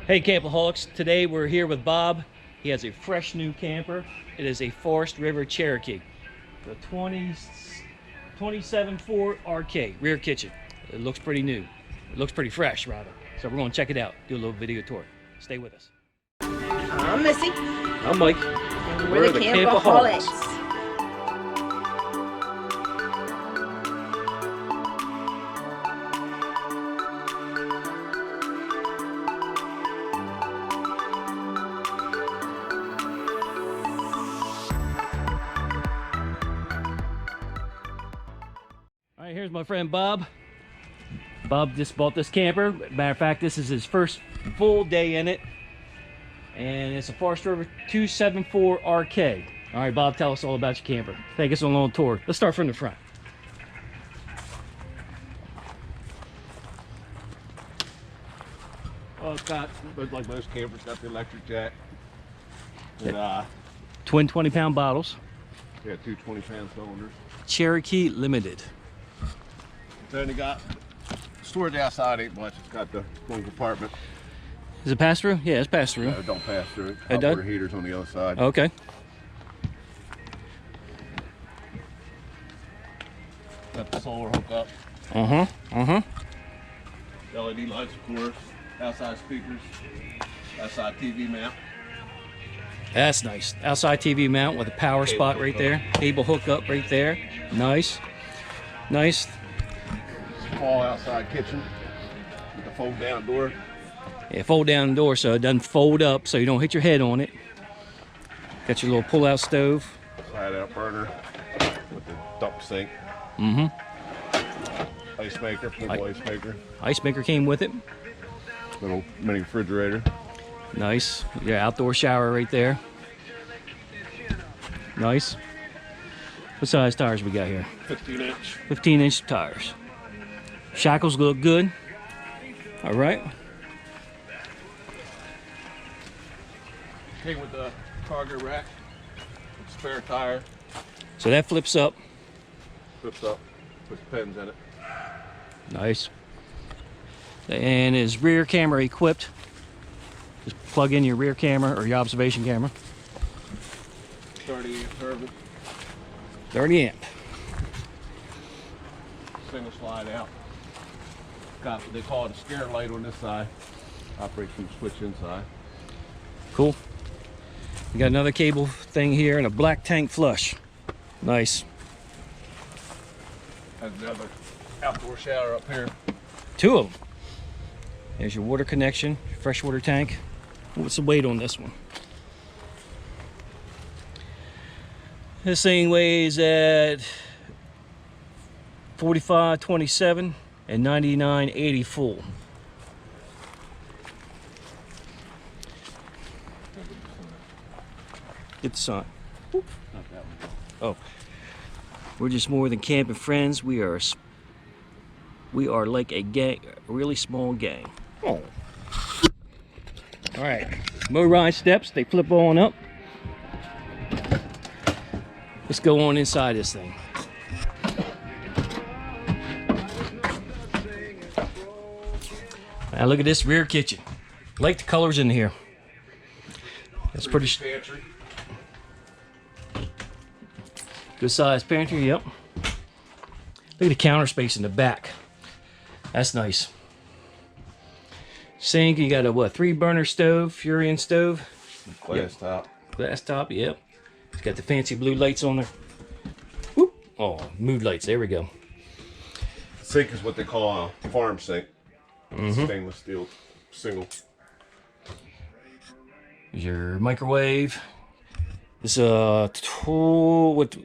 Hey Campoholics, today we're here with Bob. He has a fresh new camper. It is a Forest River Cherokee. The 27.4 RK, rear kitchen. It looks pretty new. It looks pretty fresh, rather. So we're gonna check it out, do a little video tour. Stay with us. I'm Missy. I'm Mike. And we're the Campoholics. All right, here's my friend Bob. Bob just bought this camper. Matter of fact, this is his first full day in it. And it's a Forest River 274 RK. All right, Bob, tell us all about your camper. Take us on a little tour. Let's start from the front. Well, it's got, like most campers, got the electric jack. And, Twin 20-pound bottles. yeah, two 20-pound cylinders. Cherokee Limited. Then you got storage outside, ain't much. It's got the one compartment. Is it pass through? Yeah, it's pass through. It don't pass through it. It does? Water heaters on the other side. Okay. Got the solar hookup. LED lights, of course. Outside speakers. Outside TV mount. That's nice. Outside TV mount with a power spot right there. Cable hookup right there. Nice. Nice. Small outside kitchen with the fold down door. Yeah, fold down door so it doesn't fold up so you don't hit your head on it. Got your little pull-out stove. Side out burner with the dump sink. Ice maker, portable ice maker. Ice maker came with it. Little mini refrigerator. Nice. Your outdoor shower right there. Nice. What size tires we got here? 15-inch. 15-inch tires. Shackles look good. All right. Came with the cargo rack. Spare tire. So that flips up. Flips up. Puts pins in it. Nice. And is rear camera equipped. Just plug in your rear camera or your observation camera. 30 amp turbine. 30 amp. Single slide out. Got what they call it a scare light on this side. Operates from the switch inside. Cool. We got another cable thing here and a black tank flush. Nice. Has another outdoor shower up here. Two of them. There's your water connection, freshwater tank. What's the weight on this one? This thing weighs at 45.27 and 99.80 full. Get the sign. Oh, we're just more than camping friends. We are like a gang, a really small gang. Oh. All right, motorized steps. They flip on up. Let's go on inside this thing. Now look at this rear kitchen. Like the colors in here. That's pretty Pantry. good sized pantry. Yep. Look at the counter space in the back. That's nice. Sink. You got a what? 3-burner stove, Furion stove. Glass top. Glass top. Yep. It's got the fancy blue lights on there. Whoop. Oh, mood lights. There we go. Sink is what they call a farm sink. Stainless steel, single. Your microwave. This how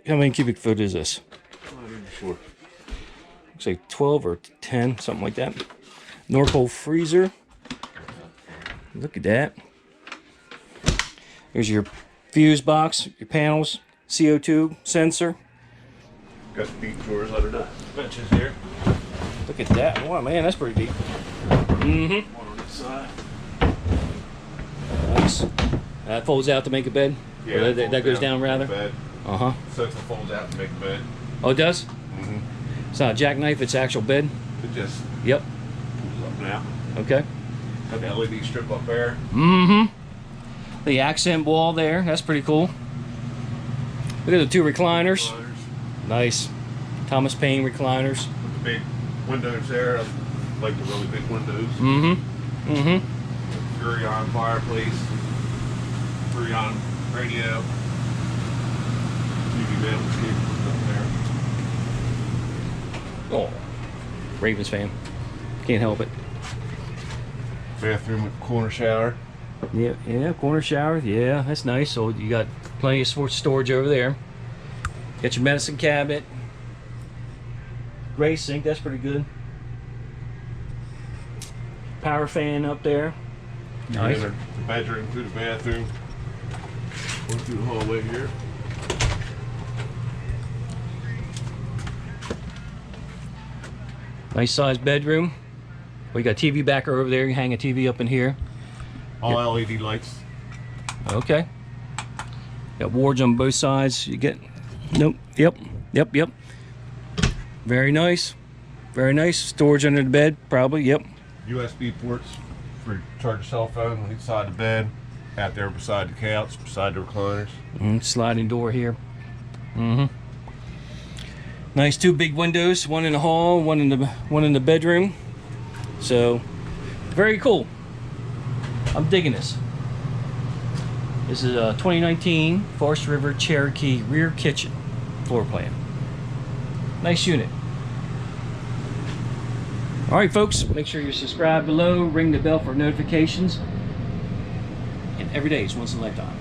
many cubic foot is this? Not even sure. Looks like 12 or 10, something like that. North Pole freezer. Look at that. Here's your fuse box, your panels, CO2 sensor. Got the deep drawers under the benches here. Look at that. Wow, man, that's pretty deep. One on this side. Nice. That folds out to make a bed? Yeah, Or that goes down rather? Bed. Uh-huh. So it folds out to make a bed. Oh, it does? It's not a jackknife, it's actual bed? It just Yep. pulls up now. Okay. Got the LED strip up there. Mm-hmm. The accent wall there, that's pretty cool. Look at the two recliners. Nice. Thomas Paine recliners. With the big windows there. I like the really big windows. Mm-hmm. Mm-hmm. Furion fireplace. Furion radio. TV landscape up there. Oh. Ravens fan. Can't help it. Bathroom with corner shower. Yeah, yeah, corner shower. Yeah, that's nice. So you got plenty of storage over there. Got your medicine cabinet. Gray sink, that's pretty good. Power fan up there. Nice. The bedroom through the bathroom. Going through the hallway here. Nice sized bedroom. We got TV backer over there. You hang a TV up in here. All LED lights. Okay. Got wards on both sides. You get, nope, yep. Very nice. Very nice. Storage under the bed, probably, yep. USB ports for charge your cell phone on each side of the bed. Out there beside the couch, beside the recliners. Sliding door here. Nice two big windows, one in the hall, one in the bedroom. So, very cool. I'm digging this. This is a 2019 Forest River Cherokee rear kitchen floor plan. Nice unit. All right, folks, make sure you're subscribed below, ring the bell for notifications. And every day is once in a lifetime.